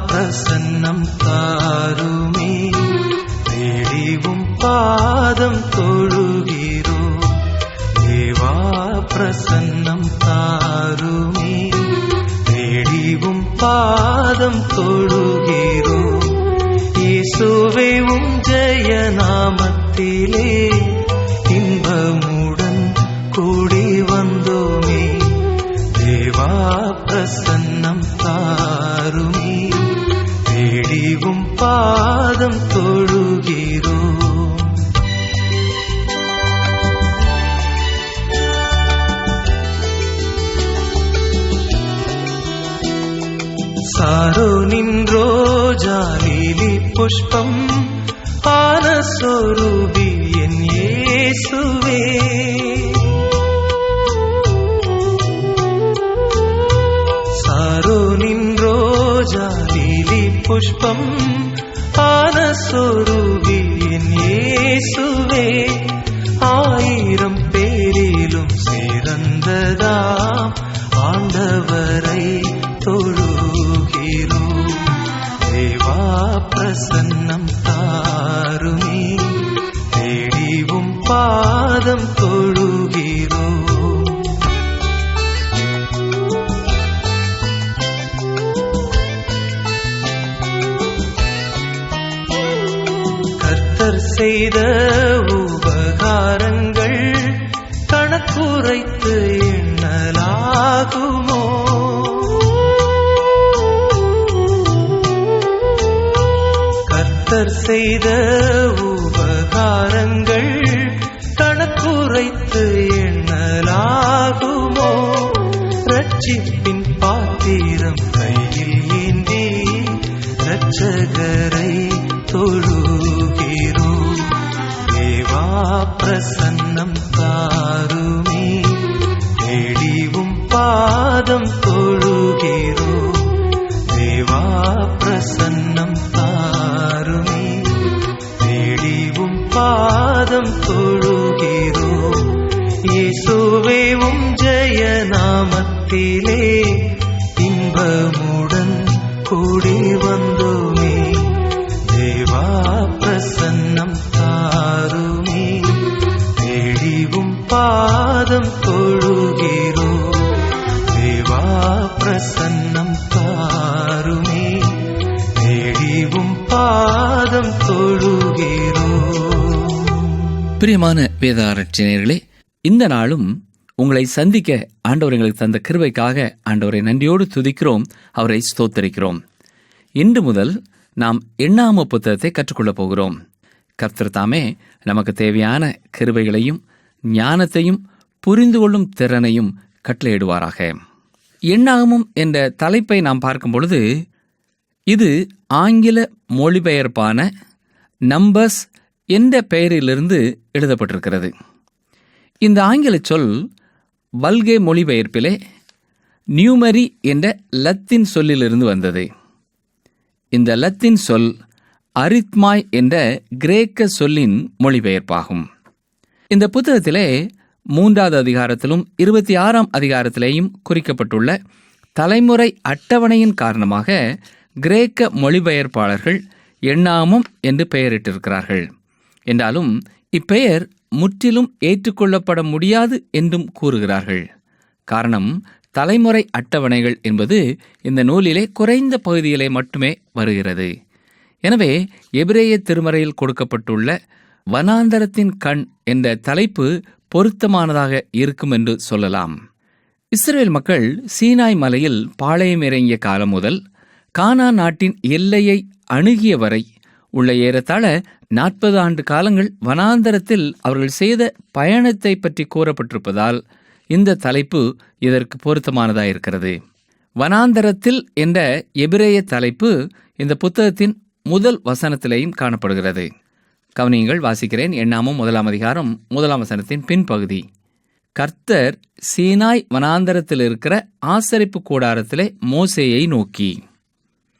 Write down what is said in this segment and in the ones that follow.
பிரசன்னம் தாருமே, தேடிவும் பாதம் தொழுகிறோ. தேவா பிரசன்னம் தாருமே, தேடிவும் பாதம் தொழுகிறோ. இயேசுவே உம் ஜெய நாமத்திலே இன்பமுடன் கூடி வந்தோமே. தேவா பிரசன்னம் தாருமே, தேடிவும் பாதம் தொழுகிறோ. சாரோனின் ரோஜா லீலி புஷ்பம் ஆனஸ்வரூபி என் இயேசுவே. சாரோனின் ரோஜா லீலி புஷ்பம் ஆனஸ்வரூபி என் இயேசுவே. 1000 பேரிலும் சிறந்ததாம் ஆண்டவரை தொழுகிறோம். தேவா பிரசன்னம் தாருமே, தேடிவும் பாதம் தொழுகிறோம். கர்த்தர் செய்த உபகாரங்கள் கணக்குரைத்து எண்ணலாகுமோ? கர்த்தர் செய்த உபகாரங்கள் கணக்குரைத்து எண்ணலாகுமோ? ரட்சிப்பின் பாத்திரம் கையில் ஏந்தி இரட்சகரை தொழுகிறோம். தேவா பிரசன்னம் தாருமே, தேடிவும் பாதம் தொழுகிறோம். தேவா பிரசன்னம் தாருமே, தேடிவும் பாதம் தொழுகிறோம். இயேசுவே உம் ஜெய நாமத்திலே இன்பமுடன் கூடி வந்தோமே. தேவா பிரசன்னம் தாருமே, தேடிவும் பாதம் தொழுகிறோம். தேவா பிரசன்னம் தாருமே, தேடிவும் பாதம் தொழுகிறோம். பிரியமான வேத ஆராய்ச்சியர்களே, இந்த நாளும் உங்களை சந்திக்க ஆண்டவர் எங்களுக்கு தந்த கிருபைக்காக ஆண்டவரை நன்றியோடு துதிக்கிறோம், அவரை ஸ்தோத்தரிக்கிறோம். இன்று முதல் நாம் எண்ணாம புத்தகத்தை கற்றுக்கொள்ளப் போகிறோம். கர்த்தர் தாமே நமக்கு தேவையான கிருபைகளையும் ஞானத்தையும் புரிந்து கொள்ளும் திறனையும் கட்டளையிடுவாராக. எண்ணாகமம் என்ற தலைப்பை நாம் பார்க்கும் பொழுது இது ஆங்கில மொழிபெயர்ப்பான நம்பர்ஸ் என்ற பெயரிலிருந்து எழுதப்பட்டிருக்கிறது. இந்த ஆங்கில சொல் வல்கை மொழிபெயர்ப்பிலே நியூமரி என்ற லத்தீன் சொல்லிலிருந்து வந்தது. இந்த லத்தீன் சொல் அரித்மாய் என்ற கிரேக்க சொல்லின் மொழிபெயர்ப்பாகும். இந்த புத்தகத்திலே 3வது அதிகாரத்திலும் 26ஆம் அதிகாரத்திலேயும் குறிக்கப்பட்டுள்ள தலைமுறை அட்டவணையின் காரணமாக கிரேக்க மொழிபெயர்ப்பாளர்கள் எண்ணாமம் என்று பெயரிட்டிருக்கிறார்கள். என்றாலும் இப்பெயர் முற்றிலும் ஏற்றுக்கொள்ளப்பட முடியாது என்றும் கூறுகிறார்கள். காரணம், தலைமுறை அட்டவணைகள் என்பது இந்த நூலிலே குறைந்த பகுதியிலே மட்டுமே வருகிறது. எனவே எபிரேய திருமறையில் கொடுக்கப்பட்டுள்ள வனாந்தரத்தின் கண் என்ற தலைப்பு பொருத்தமானதாக இருக்கும் என்று சொல்லலாம். இஸ்ரவேல் மக்கள் சீனாய் மலையில் பாளையம் இறங்கிய காலம் முதல் கானான் நாட்டின் எல்லையை அணுகிய வரை உள்ள ஏறத்தாழ 40 ஆண்டு காலங்கள் வனாந்தரத்தில் அவர்கள் செய்த பயணத்தை பற்றி கூறப்பட்டிருப்பதால் இந்த தலைப்பு இதற்கு பொருத்தமானதாக இருக்கிறது. வனாந்தரத்தில் என்ற எபிரேய தலைப்பு இந்த புத்தகத்தின் முதல் வசனத்திலேயும் காணப்படுகிறது. கவனியங்கள், வாசிக்கிறேன். எண்ணாமம் 1ஆம் அதிகாரம் 1ஆம் வசனத்தின் பின்பகுதி. கர்த்தர் சீனாய் வனாந்தரத்தில் இருக்கிற ஆசரிப்பு கூடாரத்திலே மோசேயை நோக்கி.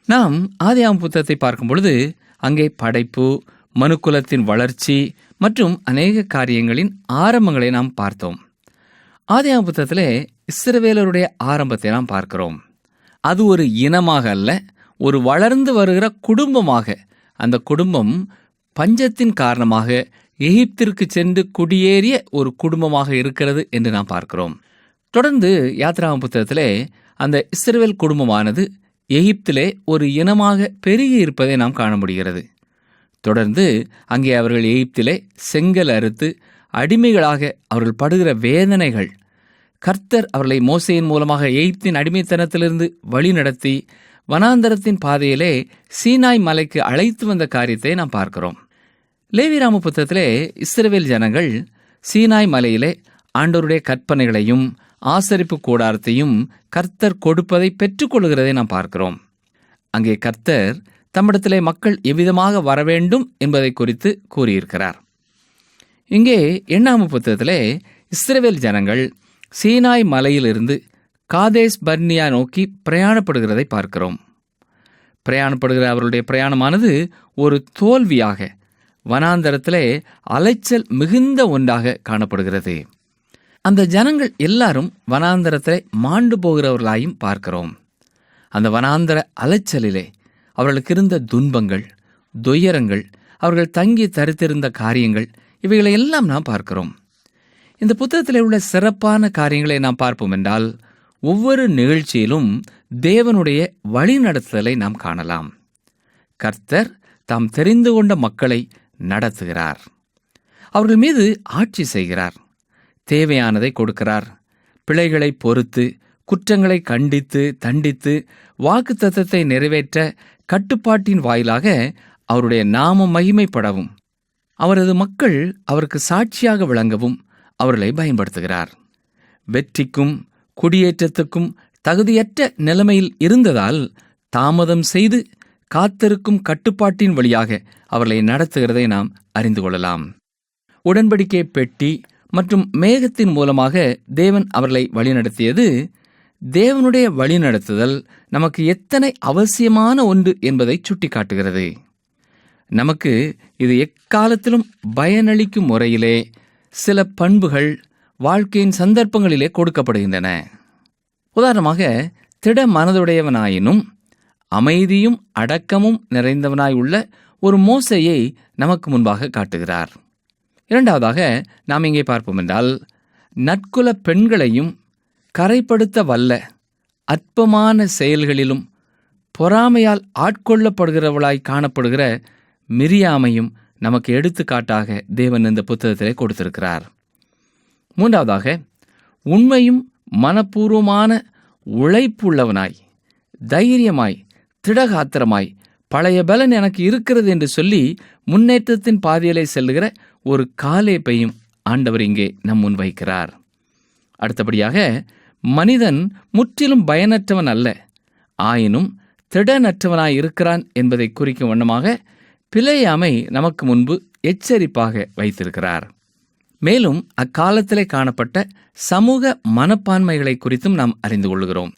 நாம் ஆதியாகமம் புத்தகத்தை பார்க்கும் பொழுது அங்கே படைப்பு, மனுக்குலத்தின் வளர்ச்சி மற்றும் அநேக காரியங்களின் ஆரம்பங்களை நாம் பார்த்தோம். ஆதியாகமம் புத்தகத்திலே இஸ்ரவேலருடைய ஆரம்பத்தை நாம் பார்க்கிறோம். அது ஒரு இனமாக அல்ல, ஒரு வளர்ந்து வருகிற குடும்பமாக. அந்த குடும்பம் பஞ்சத்தின் காரணமாக எகிப்திற்கு சென்று குடியேறிய ஒரு குடும்பமாக இருக்கிறது என்று நாம் பார்க்கிறோம். தொடர்ந்து யாத்திராகமம் புத்தகத்திலே அந்த இஸ்ரவேல் குடும்பமானது எகிப்திலே ஒரு இனமாக பெருகி இருப்பதை நாம் காண முடிகிறது. தொடர்ந்து அங்கே அவர்கள் எகிப்திலே செங்கல் அறுத்து அடிமைகளாக அவர்கள் படுகிற வேதனைகள், கர்த்தர் அவர்களை மோசேயின் மூலமாக எகிப்தின் அடிமைத்தனத்திலிருந்து வழி நடத்தி வனாந்தரத்தின் பாதையிலே சீனாய் மலைக்கு அழைத்து வந்த காரியத்தை நாம் பார்க்கிறோம். லேவியராம புத்தகத்திலே இஸ்ரவேல் ஜனங்கள் சீனாய் மலையிலே ஆண்டவருடைய கற்பனைகளையும் ஆசரிப்பு கூடாரத்தையும் கர்த்தர் கொடுப்பதை பெற்றுக்கொள்கிறதை நாம் பார்க்கிறோம். அங்கே கர்த்தர் தம்மிடத்திலே மக்கள் எவ்விதமாக வரவேண்டும் என்பதை குறித்து கூறியிருக்கிறார். இங்கே எண்ணாம புத்தகத்திலே இஸ்ரவேல் ஜனங்கள் சீனாய் மலையிலிருந்து காதேஸ் பர்னியா நோக்கி பிரயாணப்படுகிறதை பார்க்கிறோம். பிரயாணப்படுகிற அவருடைய பிரயாணமானது ஒரு தோல்வியாக, வனாந்தரத்திலே அலைச்சல் மிகுந்த ஒன்றாக காணப்படுகிறது. அந்த ஜனங்கள் எல்லாரும் வனாந்தரத்திலே மாண்டு போகிறவர்களாயும் பார்க்கிறோம். அந்த வனாந்தர அலைச்சலிலே அவர்களுக்கு இருந்த துன்பங்கள், துயரங்கள், அவர்கள் தங்கி தரித்திருந்த காரியங்கள், இவைகளை எல்லாம் நாம் பார்க்கிறோம். இந்த புத்தகத்தில் உள்ள சிறப்பான காரியங்களை நாம் பார்ப்போம் என்றால், ஒவ்வொரு நிகழ்ச்சியிலும் தேவனுடைய வழிநடத்துதலை நாம் காணலாம். கர்த்தர் தாம் தெரிந்து கொண்ட மக்களை நடத்துகிறார். அவர்கள் மீது ஆட்சி செய்கிறார். தேவையானதை கொடுக்கிறார். பிழைகளை பொறுத்து, குற்றங்களை கண்டித்து தண்டித்து, வாக்குத்தத்தத்தை நிறைவேற்ற கட்டுப்பாட்டின் வாயிலாக அவருடைய நாமம் மகிமைப்படவும், அவரது மக்கள் அவருக்கு சாட்சியாக விளங்கவும் அவர்களை பயன்படுத்துகிறார். வெற்றிக்கும் குடியேற்றத்துக்கும் தகுதியற்ற நிலைமையில் இருந்ததால் தாமதம் செய்து காத்திருக்கும் கட்டுப்பாட்டின் வழியாக அவர்களை நடத்துகிறதை நாம் அறிந்து கொள்ளலாம். உடன்படிக்கை பெட்டி மற்றும் மேகத்தின் மூலமாக தேவன் அவர்களை வழிநடத்தியது தேவனுடைய வழிநடத்துதல் நமக்கு எத்தனை அவசியமான ஒன்று என்பதை சுட்டிக்காட்டுகிறது. நமக்கு இது எக்காலத்திலும் பயனளிக்கும் முறையிலே சில பண்புகள் வாழ்க்கையின் சந்தர்ப்பங்களிலே கொடுக்கப்படுகின்றன. உதாரணமாக, திட மனதுடையவனாயினும் அமைதியும் அடக்கமும் நிறைந்தவனாய் உள்ள ஒரு மோசேயை நமக்கு முன்பாக காட்டுகிறார். இரண்டாவதாக நாம் இங்கே பார்ப்போம் என்றால், நற்குல பெண்களையும் கரைப்படுத்த வல்ல அற்பமான செயல்களிலும் பொறாமையால் ஆட்கொள்ளப்படுகிறவளாய் காணப்படுகிற மிரியாமையும் நமக்கு எடுத்துக்காட்டாக தேவன் இந்த புத்தகத்திலே கொடுத்திருக்கிறார். மூன்றாவதாக, உண்மையும் மனப்பூர்வமான உழைப்புள்ளவனாய், தைரியமாய், திடகாத்திரமாய், பழைய பலன் எனக்கு இருக்கிறது என்று சொல்லி முன்னேற்றத்தின் பாதையிலே செல்லுகிற ஒரு காலேபையும் ஆண்டவர் இங்கே நம் முன் வைக்கிறார். அடுத்தபடியாக, மனிதன் முற்றிலும் பயனற்றவன் அல்ல, ஆயினும் திடனற்றவனாய் இருக்கிறான் என்பதை குறிக்கும் வண்ணமாக பிலேயாமை நமக்கு முன்பு எச்சரிப்பாக வைத்திருக்கிறார். மேலும் அக்காலத்திலே காணப்பட்ட சமூக மனப்பான்மைகளை குறித்தும் நாம் அறிந்து கொள்கிறோம்.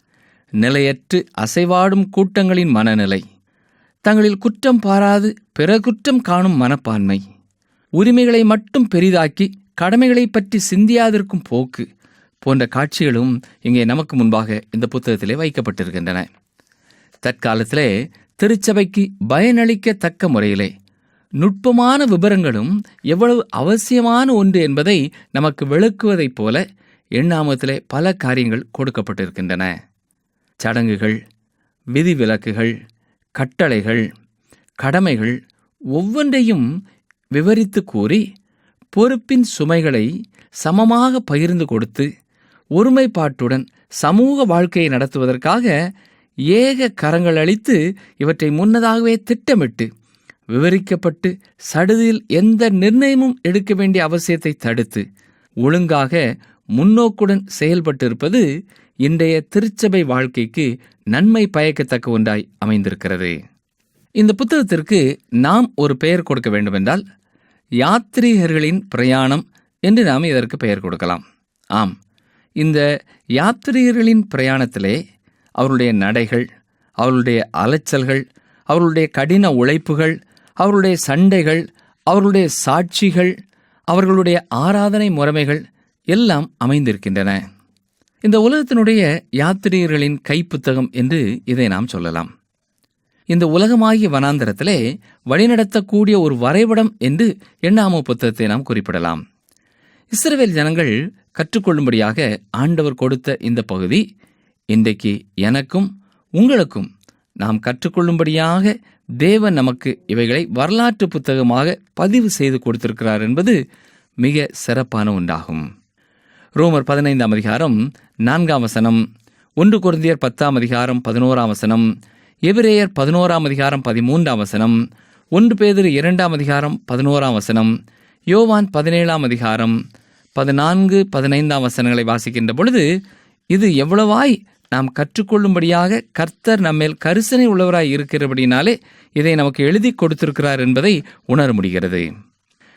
நிலையற்று அசைவாடும் கூட்டங்களின் மனநிலை, தங்களில் குற்றம் பாராது பிற குற்றம் காணும் மனப்பான்மை, உரிமைகளை மட்டும் பெரிதாக்கி கடமைகளை பற்றி சிந்தியாதிருக்கும் போக்கு போன்ற காட்சிகளும் இங்கே நமக்கு முன்பாக இந்த புத்தகத்திலே வைக்கப்பட்டிருக்கின்றன. தற்காலத்திலே திருச்சபைக்கு பயனளிக்கத்தக்க முறையிலே நுட்பமான விபரங்களும் எவ்வளவு அவசியமான ஒன்று என்பதை நமக்கு விளக்குவதைப் போல எண்ணாமத்திலே பல காரியங்கள் கொடுக்கப்பட்டிருக்கின்றன. சடங்குகள், விதிவிலக்குகள், கட்டளைகள், கடமைகள் ஒவ்வொன்றையும் விவரித்து கூறி பொறுப்பின் சுமைகளை சமமாக பகிர்ந்து கொடுத்து ஒருமைப்பாட்டுடன் சமூக வாழ்க்கையை நடத்துவதற்காக ஏக கரங்கள் அளித்து இவற்றை முன்னதாகவே திட்டமிட்டு விவரிக்கப்பட்டு சடுதியில் எந்த நிர்ணயமும் எடுக்க வேண்டிய அவசியத்தை தடுத்து ஒழுங்காக முன்னோக்குடன் செயல்பட்டிருப்பது இன்றைய திருச்சபை வாழ்க்கைக்கு நன்மை பயக்கத்தக்க ஒன்றாய் அமைந்திருக்கிறது. இந்த புத்தகத்திற்கு நாம் ஒரு பெயர் கொடுக்க வேண்டுமென்றால் யாத்ரீகர்களின் பிரயாணம் என்று நாம் இதற்கு பெயர் கொடுக்கலாம். ஆம், இந்த யாத்ரீகர்களின் பிரயாணத்திலே அவருடைய நடைகள், அவர்களுடைய அலைச்சல்கள், அவர்களுடைய கடின உழைப்புகள், அவர்களுடைய சண்டைகள், அவர்களுடைய சாட்சிகள், அவர்களுடைய ஆராதனை முறைமைகள் எல்லாம் அமைந்திருக்கின்றன. இந்த உலகத்தினுடைய யாத்ரீகர்களின் கைப்புத்தகம் என்று இதை நாம் சொல்லலாம். இந்த உலகமாகிய வனாந்தரத்திலே வழிநடத்தக்கூடிய ஒரு வரைபடம் என்று எண்ணாம புத்தகத்தை நாம் குறிப்பிடலாம். இஸ்ரவேல் ஜனங்கள் கற்றுக்கொள்ளும்படியாக ஆண்டவர் கொடுத்த இந்த பகுதி இன்றைக்கு எனக்கும் உங்களுக்கும் நாம் கற்றுக்கொள்ளும்படியாக தேவன் நமக்கு இவைகளை வரலாற்று புத்தகமாக பதிவு செய்து கொடுத்திருக்கிறார் என்பது மிக சிறப்பான ஒன்றாகும். ரோமர் 15ஆம் அதிகாரம் 4ஆம் வசனம், 1 கொரிந்தியர் 10ஆம் அதிகாரம் 11ஆம் வசனம், எபிரேயர் 11ஆம் அதிகாரம் 13ஆம் வசனம், 1 பேதுரு 2ஆம் அதிகாரம் 11ஆம் வசனம், யோவான் 17ஆம் அதிகாரம் 14, 15ஆம் வசனங்களை வாசிக்கின்ற பொழுது இது எவ்வளவாய் நாம் கற்றுக்கொள்ளும்படியாக கர்த்தர் நம்மேல் கரிசனை உள்ளவராய் இருக்கிறபடினாலே இதை நமக்கு எழுதி கொடுத்திருக்கிறார் என்பதை உணர முடிகிறது.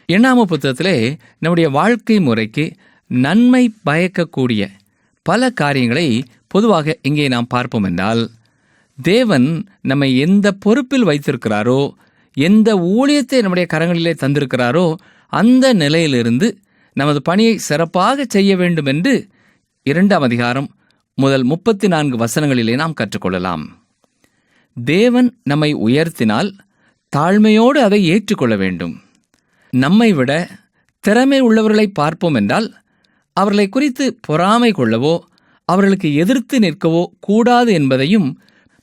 எண்ணாம புத்தகத்திலே நம்முடைய வாழ்க்கை முறைக்கு நன்மை பயக்கக்கூடிய பல காரியங்களை பொதுவாக இங்கே நாம் பார்ப்போம் என்றால், தேவன் நம்மை எந்த பொறுப்பில் வைத்திருக்கிறாரோ, எந்த ஊழியத்தை நம்முடைய கரங்களிலே தந்திருக்கிறாரோ அந்த நிலையிலிருந்து நமது பணியை சிறப்பாக செய்ய வேண்டும் என்று 2ஆம் அதிகாரம் முதல் 34 வசனங்களிலே நாம் கற்றுக்கொள்ளலாம். தேவன் நம்மை உயர்த்தினால் தாழ்மையோடு அதை ஏற்றுக்கொள்ள வேண்டும். நம்மை விட திறமை உள்ளவர்களை பார்ப்போம் என்றால் அவர்களை குறித்து பொறாமை கொள்ளவோ அவர்களுக்கு எதிர்த்து நிற்கவோ கூடாது என்பதையும்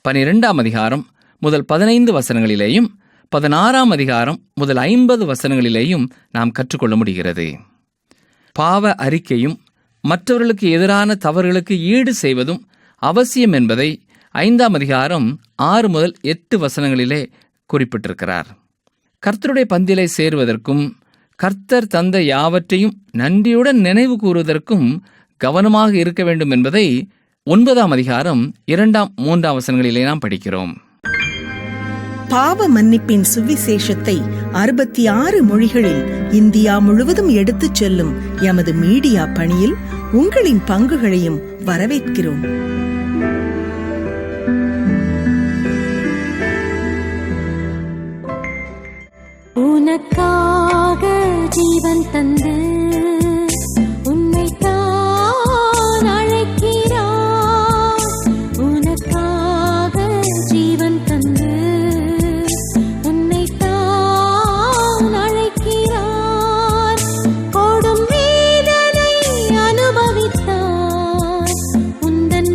12ஆம் அதிகாரம் முதல் 15 வசனங்களிலேயும் 16ஆம் அதிகாரம் முதல் 50 வசனங்களிலேயும் நாம் கற்றுக்கொள்ள முடிகிறது. பாவ அறிக்கையும் மற்றவர்களுக்கு எதிரான தவறுகளுக்கு ஈடு செய்வதும் அவசியம் என்பதை 5ஆம் அதிகாரம் 6 முதல் 8 வசனங்களிலே குறிப்பிட்டிருக்கிறார். கர்த்தருடைய பந்திலை சேருவதற்கும் கர்த்தர் தந்த யாவற்றையும் நன்றியுடன் நினைவு கூறுவதற்கும் கவனமாக இருக்க வேண்டும் என்பதை 9ஆம் அதிகாரம் 2, 3 வசனங்களிலே நாம் படிக்கிறோம். பாவ மன்னிப்பின் சுவிசேஷத்தை 66 மொழிகளில் இந்தியா முழுவதும் எடுத்துச் செல்லும் எமது மீடியா பணியில் உங்களின் பங்குகளையும் வரவேற்கிறோம். உனக்காக ஜீவன் தந்து உன்னை தான் அழைக்கிறார். உனக்காக ஜீவன் தந்து உன்னை தான் அழைக்கிறார். கொடும் வேதனை அனுபவித்தார். உந்தன்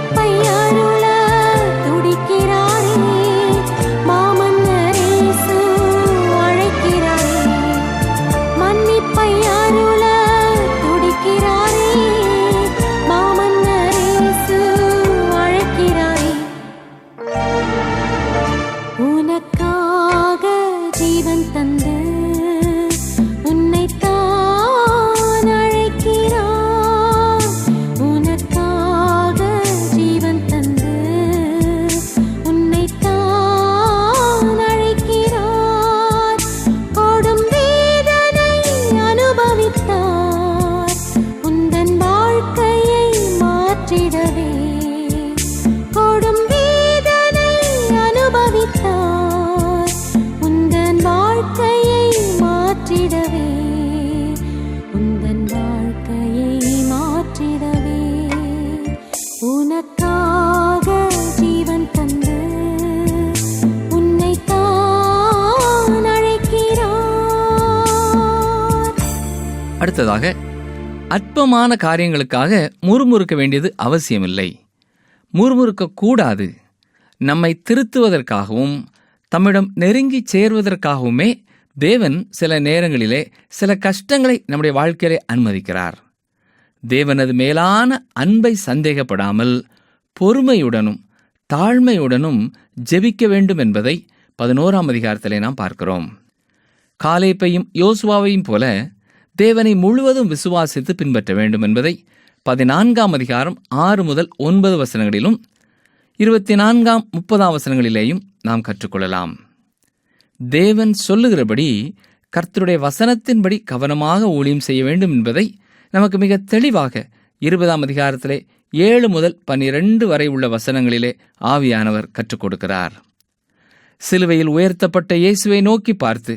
மன்னிப்பை அருள துடிக்கிறாரே, மாமன்னர் இயேசு அழைக்கிறாரே. மன்னிப்பை அருள துடிக்கிறாரே, மாமன்னர் இயேசு அழைக்கிறாரே. உனக்காக ஜீவன் தந்து உன்னைத்தான் அழைக்கிறார். உனக்காக ஜீவன் தந்து உன்னைத்தான் அழைக்கிறார். கொடும் வேதனை அனுபவித்தார் உந்தன் வாழ்க்கையை மாற்றிடவே. கொடும் வேதனை அனுபவித்தார் உந்தன் வாழ்க்கையை மாற்றிடவே. உந்தன் வாழ்க்கையை மாற்றிடவே. உனக்காக ஜீவன் தந்து உன்னைத்தான் அழைக்கிறார். அடுத்ததாக, அற்பமான காரியங்களுக்காக முறுமுறுக்க வேண்டியது அவசியமில்லை. முறுமுறுக்க கூடாது. நம்மை திருத்துவதற்காகவும் தம்மிடம் நெருங்கி சேர்வதற்காகவுமே தேவன் சில நேரங்களிலே சில கஷ்டங்களை நம்முடைய வாழ்க்கையிலே அனுமதிக்கிறார். தேவனது மேலான அன்பை சந்தேகப்படாமல் பொறுமையுடனும் தாழ்மையுடனும் ஜெபிக்க வேண்டும் என்பதை 11ஆம் அதிகாரத்திலே நாம் பார்க்கிறோம். காலேப்பையும் யோசுவாவையும் போல தேவனை முழுவதும் விசுவாசித்து பின்பற்ற வேண்டும் என்பதை 14ஆம் அதிகாரம் 6 முதல் 9 வசனங்களிலும் 24, 30 வசனங்களிலேயும் நாம் கற்றுக்கொள்ளலாம். தேவன் சொல்லுகிறபடி கர்த்தருடைய வசனத்தின்படி கவனமாக ஊழியம் செய்ய வேண்டும் என்பதை நமக்கு மிக தெளிவாக 20ஆம் அதிகாரத்திலே 7 முதல் 12 வரை உள்ள வசனங்களிலே ஆவியானவர் கற்றுக் கொடுக்கிறார். சிலுவையில் உயர்த்தப்பட்ட இயேசுவை நோக்கி பார்த்து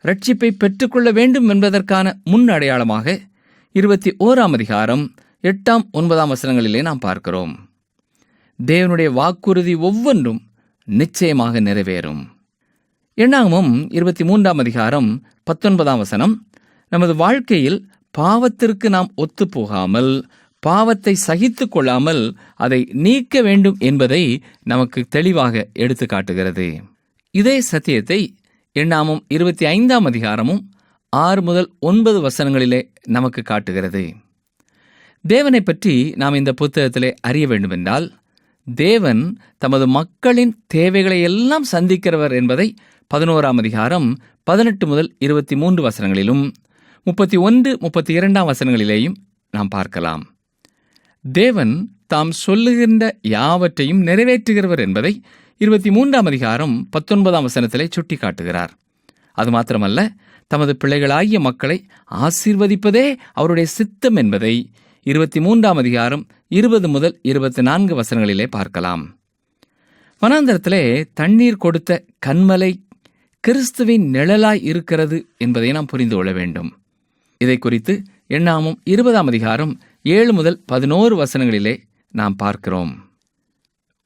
ரட்சிப்பை பெற்றுக்கொள்ள வேண்டும் என்பதற்கான முன் அடையாளமாக 21ஆம் அதிகாரம் 8, 9 வசனங்களிலே நாம் பார்க்கிறோம். தேவனுடைய வாக்குறுதி ஒவ்வொன்றும் நிச்சயமாக நிறைவேறும். எண்ணாகமம் 23ஆம் அதிகாரம் 19 வசனம், நமது வாழ்க்கையில் பாவத்திற்கு நாம் ஒத்துப்போகாமல் பாவத்தை சகித்து கொள்ளாமல் அதை நீக்க வேண்டும் என்பதை நமக்கு தெளிவாக எடுத்து காட்டுகிறது. இதே சத்தியத்தை எண்ணாகமம் 25ஆம் அதிகாரமும் 6 முதல் 9 வசனங்களிலே நமக்கு காட்டுகிறது. தேவனை பற்றி நாம் இந்த புத்தகத்திலே அறிய வேண்டுமென்றால் தேவன் தமது மக்களின் தேவைகளை எல்லாம் சந்திக்கிறவர் என்பதை 11ஆம் அதிகாரம் 18 முதல் 23 வசனங்களிலும் 31, 32 வசனங்களிலேயும் நாம் பார்க்கலாம். தேவன் தாம் சொல்லுகின்ற யாவற்றையும் நிறைவேற்றுகிறவர் என்பதை 23ஆம் அதிகாரம் 19 வசனத்திலே சுட்டி காட்டுகிறார். அது மாத்திரமல்ல, தமது பிள்ளைகளாகிய மக்களை ஆசீர்வதிப்பதே அவருடைய சித்தம் என்பதை 23ஆம் அதிகாரம் 20 முதல் 24 வசனங்களிலே பார்க்கலாம். வனாந்தரத்திலே தண்ணீர் கொடுத்த கன்மலை கிறிஸ்துவின் நிழலாய் இருக்கிறது என்பதை நாம் புரிந்து கொள்ள வேண்டும். இதை குறித்து எண்ணாகமம் 20ஆம் அதிகாரம் 7 முதல் 11 வசனங்களிலே நாம் பார்க்கிறோம்.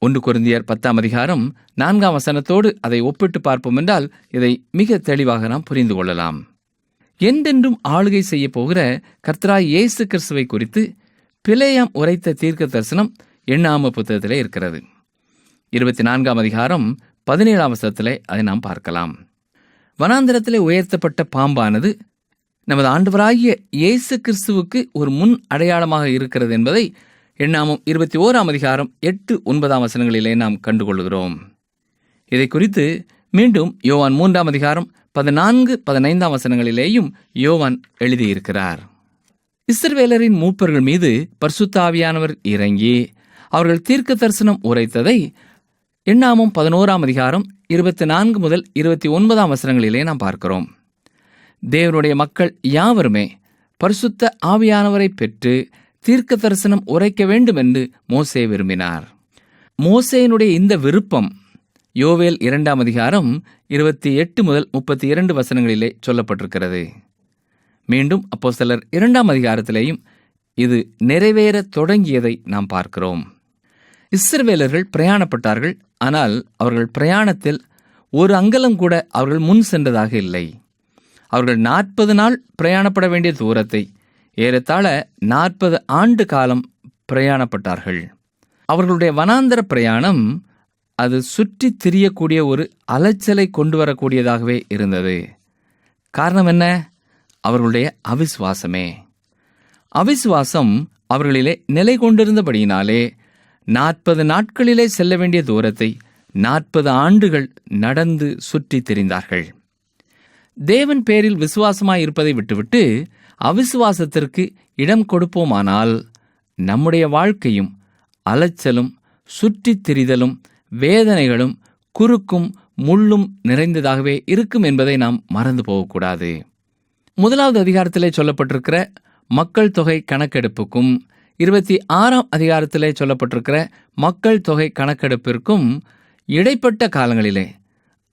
1 கொரிந்தியர் 10ஆம் அதிகாரம் 4 வசனத்தோடு அதை ஒப்பிட்டு பார்ப்போம் என்றால் இதை மிக தெளிவாக நாம் புரிந்து கொள்ளலாம். என்றென்றும் ஆளுகை செய்ய போகிற கர்த்தராய் இயேசு கிறிஸ்துவை குறித்து பிலேயாம் உரைத்த தீர்க்க தரிசனம் எண்ணாகம புத்தகத்திலே இருக்கிறது. 24ஆம் அதிகாரம் 17 வசனத்திலே அதை நாம் பார்க்கலாம். வனாந்திரத்திலே உயர்த்தப்பட்ட பாம்பானது நமது ஆண்டவராகிய இயேசு கிறிஸ்துவுக்கு ஒரு முன் அடையாளமாக இருக்கிறது என்பதை எண்ணாகமம் 21ஆம் அதிகாரம் 8, 9 வசனங்களிலே நாம் கண்டுகொள்கிறோம். இதை குறித்து மீண்டும் யோவான் 3ஆம் அதிகாரம் 14, 15 வசனங்களிலேயும் யோவான் எழுதியிருக்கிறார். இஸ்ரவேலரின் மூப்பர்கள் மீது பரிசுத்த ஆவியானவர் இறங்கி அவர்கள் தீர்க்க தரிசனம் உரைத்ததை எண்ணாகமம் 11ஆம் அதிகாரம் 24 முதல் 29 வசனங்களிலே நாம் பார்க்கிறோம். தேவனுடைய மக்கள் யாவருமே பரிசுத்த ஆவியானவரை பெற்று தீர்க்க தரிசனம் உரைக்க வேண்டும் என்று மோசே விரும்பினார். மோசேயினுடைய இந்த விருப்பம் யோவேல் 2ஆம் அதிகாரம் 28 முதல் 32 வசனங்களிலே சொல்லப்பட்டிருக்கிறது. மீண்டும் அப்போஸ்தலர் 2ஆம் அதிகாரத்திலேயும் இது நிறைவேற தொடங்கியதை நாம் பார்க்கிறோம். இஸ்ரவேலர்கள் பிரயாணப்பட்டார்கள். ஆனால் அவர்கள் பிரயாணத்தில் ஒரு அங்கலம் கூட அவர்கள் முன் சென்றதாக இல்லை. அவர்கள் 40 நாள் பிரயாணப்பட வேண்டிய தூரத்தை ஏறத்தாழ 40 ஆண்டு காலம் பிரயாணப்பட்டார்கள். அவர்களுடைய வனாந்தர பிரயாணம் அது சுற்றி திரியக்கூடிய ஒரு அலைச்சலை கொண்டு வரக்கூடியதாகவே இருந்தது. காரணம் என்ன? அவர்களுடைய அவிசுவாசமே. அவிசுவாசம் அவர்களிலே நிலை கொண்டிருந்தபடியினாலே 40 நாட்களிலே செல்ல வேண்டிய தூரத்தை 40 ஆண்டுகள் நடந்து சுற்றி திரிந்தார்கள். தேவன் பேரில் விசுவாசமாய் இருப்பதை விட்டுவிட்டு அவிசுவாசத்திற்கு இடம் கொடுப்போமானால் நம்முடைய வாழ்க்கையும் அலைச்சலும் சுற்றித் திரிதலும் வேதனைகளும் குறுக்கும் முள்ளும் நிறைந்ததாகவே இருக்கும் என்பதை நாம் மறந்து போகக்கூடாது. 1வது அதிகாரத்திலே சொல்லப்பட்டிருக்கிற மக்கள் தொகை கணக்கெடுப்புக்கும் 26ஆம் அதிகாரத்திலே சொல்லப்பட்டிருக்கிற மக்கள் தொகை கணக்கெடுப்பிற்கும் இடைப்பட்ட காலங்களிலே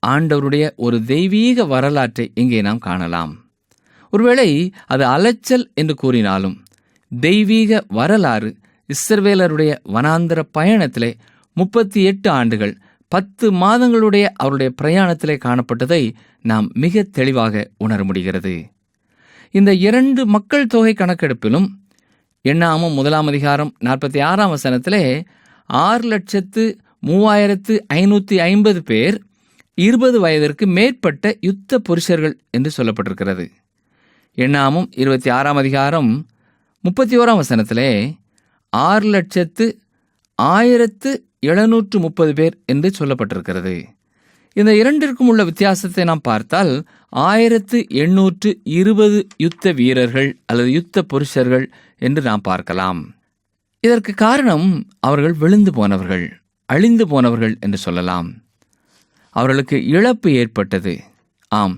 ஆண்டவருடைய ஒரு தெய்வீக வரலாற்றை இங்கே நாம் காணலாம். ஒருவேளை அது அலைச்சல் என்று கூறினாலும் தெய்வீக வரலாறு இஸ்ரவேலருடைய வனாந்தர பயணத்திலே 38 ஆண்டுகள் 10 மாதங்களுடைய அவருடைய பிரயாணத்திலே காணப்பட்டதை நாம் மிக தெளிவாக உணர முடிகிறது. இந்த 2 மக்கள் தொகை கணக்கெடுப்பிலும் எண்ணாமம் 1ஆம் அதிகாரம் 46ஆம் வசனத்திலே 6,03,550 பேர் 20 வயதிற்கு மேற்பட்ட யுத்த புருஷர்கள் என்று சொல்லப்பட்டிருக்கிறது. எண்ணாமம் 26ஆம் அதிகாரம் 31ஆம் வசனத்திலே 6,01,730 பேர் என்று சொல்லப்பட்டிருக்கிறது. இந்த இரண்டிற்கும் உள்ள வித்தியாசத்தை நாம் பார்த்தால் 1,820 யுத்த வீரர்கள் அல்லது யுத்த புருஷர்கள் என்று நாம் பார்க்கலாம். இதற்கு காரணம் அவர்கள் விழுந்து போனவர்கள், அழிந்து போனவர்கள் என்று சொல்லலாம். அவர்களுக்கு இழப்பு ஏற்பட்டது. ஆம்,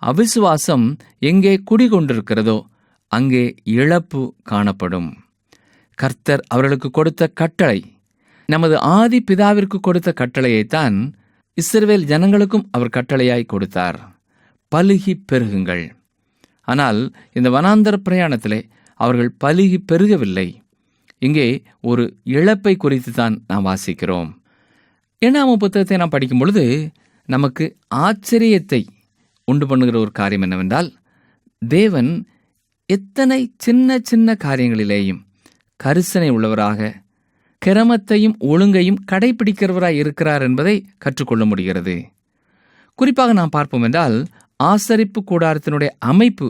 அவிசுவாசம் எங்கே குடிகொண்டிருக்கிறதோ அங்கே இழப்பு காணப்படும். கர்த்தர் அவர்களுக்கு கொடுத்த கட்டளை, நமது ஆதி பிதாவிற்கு கொடுத்த கட்டளையைத்தான் இஸ்ரவேல் ஜனங்களுக்கும் அவர் கட்டளையாய் கொடுத்தார். பலுகி பெருகுங்கள். ஆனால் இந்த வனாந்தர பிரயாணத்திலே அவர்கள் பலுகி பெருகவில்லை. இங்கே ஒரு இழப்பை குறித்து தான் நாம் வாசிக்கிறோம். எண்ணாமம் புத்தகத்தை நாம் படிக்கும் பொழுது நமக்கு ஆச்சரியத்தை உண்டு பண்ணுகிற ஒரு காரியம் என்னவென்றால், தேவன் எத்தனை சின்ன சின்ன காரியங்களிலேயும் கரிசனை உள்ளவராக, கிரமத்தையும் ஒழுங்கையும் கடைபிடிக்கிறவராய் இருக்கிறார் என்பதை கற்றுக்கொள்ள முடிகிறது. குறிப்பாக நாம் பார்ப்போம் என்றால், ஆசரிப்பு கூடாரத்தினுடைய அமைப்பு,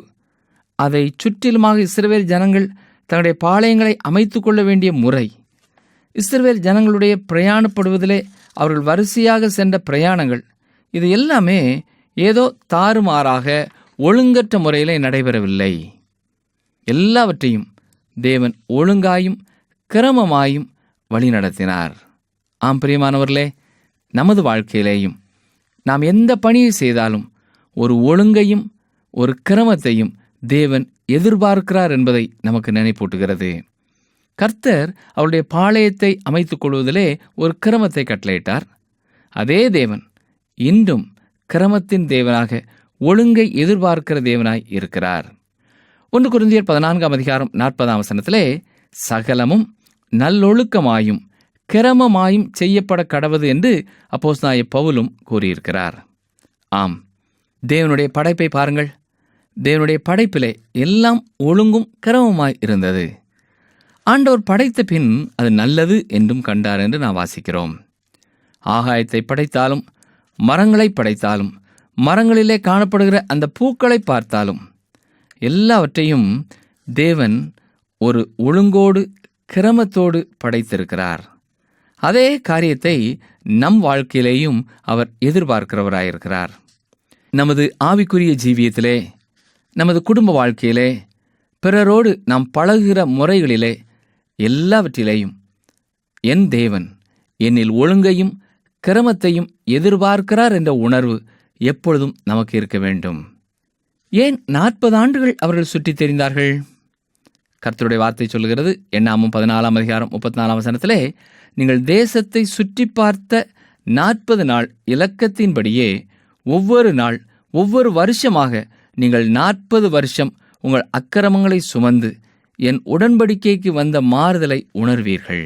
அதை சுற்றிலுமாக இஸ்ரவேல் ஜனங்கள் தங்களுடைய பாளையங்களை அமைத்து கொள்ள வேண்டிய முறை, இஸ்ரவேல் ஜனங்களுடைய பிரயாணப்படுவதிலே அவர்கள் வரிசையாக சென்ற பிரயாணங்கள், இது எல்லாமே ஏதோ தாறுமாறாக ஒழுங்கற்ற முறையிலே நடைபெறவில்லை. எல்லாவற்றையும் தேவன் ஒழுங்காயும் கிரமமாயும் வழிநடத்தினார். ஆம் பிரியமானவர்களே, நமது வாழ்க்கையிலேயும் நாம் எந்த பணியை செய்தாலும் ஒரு ஒழுங்கையும் ஒரு கிரமத்தையும் தேவன் எதிர்பார்க்கிறார் என்பதை நமக்கு நினைப்பூட்டுகிறது. கர்த்தர் அவருடைய பாளையத்தை அமைத்துக் கொள்வதிலே ஒரு கிரமத்தை கட்டளையிட்டார். அதே தேவன் இன்றும் கிரமத்தின் தேவனாக, ஒழுங்கை எதிர்பார்க்கிற தேவனாய் இருக்கிறார். 1 கொரிந்தியர் 14ஆம் அதிகாரம் 40ஆம் வசனத்திலே, சகலமும் நல்லொழுக்கமாயும் கிரமமாயும் செய்யப்பட கடவது என்று அப்போஸ்தலனாகிய பவுலும் கூறியிருக்கிறார். ஆம், தேவனுடைய படைப்பை பாருங்கள். தேவனுடைய படைப்பிலே எல்லாம் ஒழுங்கும் கிரமமாய் இருந்தது. ஆண்டவர் படைத்த பின் அது நல்லது என்றும் கண்டார் என்று நாம் வாசிக்கிறோம். ஆகாயத்தை படைத்தாலும், மரங்களை படைத்தாலும், மரங்களிலே காணப்படுகிற அந்த பூக்களை பார்த்தாலும், எல்லாவற்றையும் தேவன் ஒரு ஒழுங்கோடு கிரமத்தோடு படைத்திருக்கிறார். அதே காரியத்தை நம் வாழ்க்கையிலேயும் அவர் எதிர்பார்க்கிறவராயிருக்கிறார். நமது ஆவிக்குரிய ஜீவியத்திலே, நமது குடும்ப வாழ்க்கையிலே, பிறரோடு நாம் பழகுகிற முறைகளிலே, எல்லாவற்றிலேயும் என் தேவன் என்னில் ஒழுங்கையும் கிரமத்தையும் எதிர்பார்க்கிறார் என்ற உணர்வு எப்பொழுதும் நமக்கு இருக்க வேண்டும். ஏன் 40 ஆண்டுகள் அவர்கள் சுற்றித் தெரிந்தார்கள்? கர்த்தருடைய வார்த்தை சொல்லுகிறது, எண்ணாமம் 14ஆம் அதிகாரம் 34ஆம் வசனத்திலே, நீங்கள் தேசத்தை சுற்றி பார்த்த 40 நாள் இலக்கத்தின்படியே ஒவ்வொரு நாள் ஒவ்வொரு வருஷமாக நீங்கள் 40 வருஷம் உங்கள் அக்கிரமங்களை சுமந்து என் உடன்படிக்கைக்கு வந்த மாறுதலை உணர்வீர்கள்.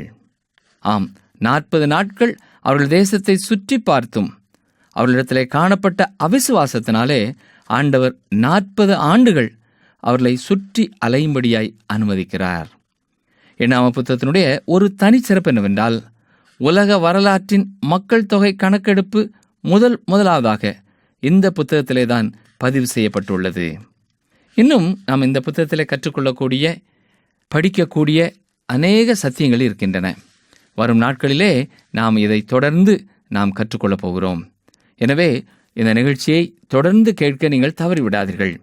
ஆம், 40 நாட்கள் அவர்கள் தேசத்தை சுற்றி பார்த்தும் அவர்களிடத்திலே காணப்பட்ட அவிசுவாசத்தினாலே ஆண்டவர் 40 ஆண்டுகள் அவர்களை சுற்றி அலையும்படியாய் அனுமதிக்கிறார். எண்ணாம புத்தகத்தினுடைய ஒரு தனிச்சிறப்பு என்னவென்றால், உலக வரலாற்றின் மக்கள் தொகை கணக்கெடுப்பு முதலாவதாக இந்த புத்தகத்திலே தான் பதிவு செய்யப்பட்டுள்ளது. இன்னும் நாம் இந்த புத்தகத்திலே கற்றுக்கொள்ளக்கூடிய படிக்கக்கூடிய அநேக சத்தியங்கள் இருக்கின்றன. வரும் நாட்களிலே நாம் இதை தொடர்ந்து நாம் கற்றுக்கொள்ளப் போகிறோம். எனவே இந்த நிகழ்ச்சியை தொடர்ந்து கேட்க நீங்கள் தவறிவிடாதீர்கள்.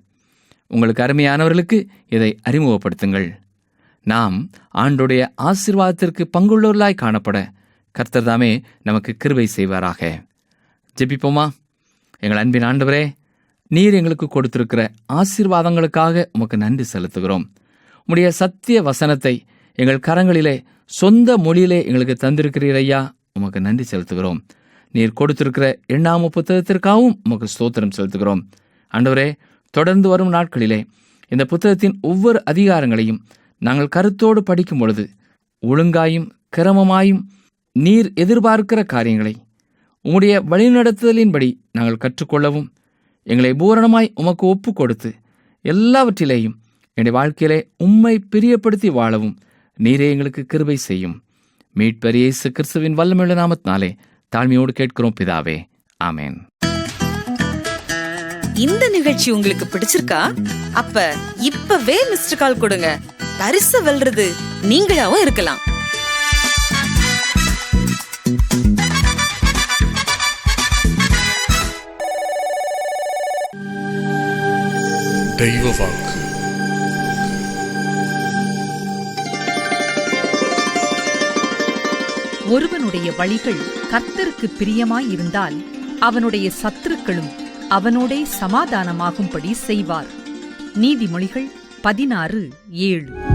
உங்களுக்கு அருமையானவர்களுக்கு இதை அறிமுகப்படுத்துங்கள். நாம் ஆண்டுடைய ஆசீர்வாதத்திற்கு பங்குள்ளவர்களாய் காணப்பட கர்த்தர் தாமே நமக்கு கிருபை செய்வாராக. ஜெபிப்போமா? எங்கள் அன்பின் ஆண்டவரே, நீர் எங்களுக்கு கொடுத்திருக்கிற ஆசீர்வாதங்களுக்காக உமக்கு நன்றி செலுத்துகிறோம். உம்முடைய சத்திய வசனத்தை எங்கள் கரங்களிலே சொந்த மொழியிலே எங்களுக்கு தந்திருக்கிறீர் ஐயா, உமக்கு நன்றி செலுத்துகிறோம். நீர் கொடுத்திருக்கிற எண்ணாம புத்தகத்திற்காகவும் உமக்கு ஸ்தோத்திரம் செலுத்துகிறோம். ஆண்டவரே, தொடர்ந்து வரும் நாட்களிலே இந்த புத்தகத்தின் ஒவ்வொரு அதிகாரங்களையும் நாங்கள் கருத்தோடு படிக்கும் பொழுது ஒழுங்காயும் கிரமமாயும் நீர் எதிர்பார்க்கிற காரியங்களை உம்முடைய வழிநடத்துதலின்படி நாங்கள் கற்றுக்கொள்ளவும், எங்களை பூரணமாய் உமக்கு ஒப்பு கொடுத்து எல்லாவற்றிலேயும் என்னுடைய வாழ்க்கையிலே உம்மை பிரியப்படுத்தி வாழவும் நீரே எங்களுக்கு கிருபை செய்யும். மீட்பர் இயேசு கிறிஸ்துவின் வல்லமையுள்ள நாமத்தினாலே தாழ்மையோடு கேட்கிறோம் பிதாவே, ஆமேன். இந்த நிகழ்ச்சி உங்களுக்கு பிடிச்சிருக்கா? அப்ப இப்பவே மிஸ்டர் கால் கொடுங்க. பரிசு வெல்றது நீங்களாவும் இருக்கலாம். தெய்வ வாக்கு. ஒருவனுடைய வழிகள் கர்த்தருக்கு பிரியமாயிருந்தால் அவனுடைய சத்துருக்களும் அவனோடே சமாதானமாகும்படி செய்வார். நீதிமொழிகள் 16:7.